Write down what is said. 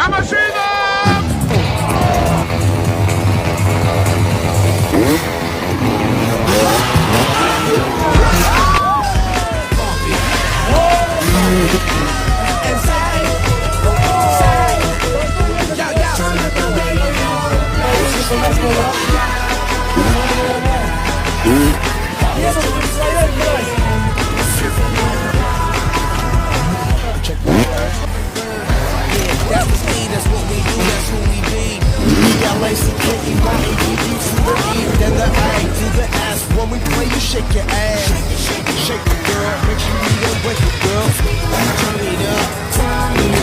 I'ma see them! When we play, you shake your ass. Shake it, girl. Make sure you don't break it, girl. Turn it up.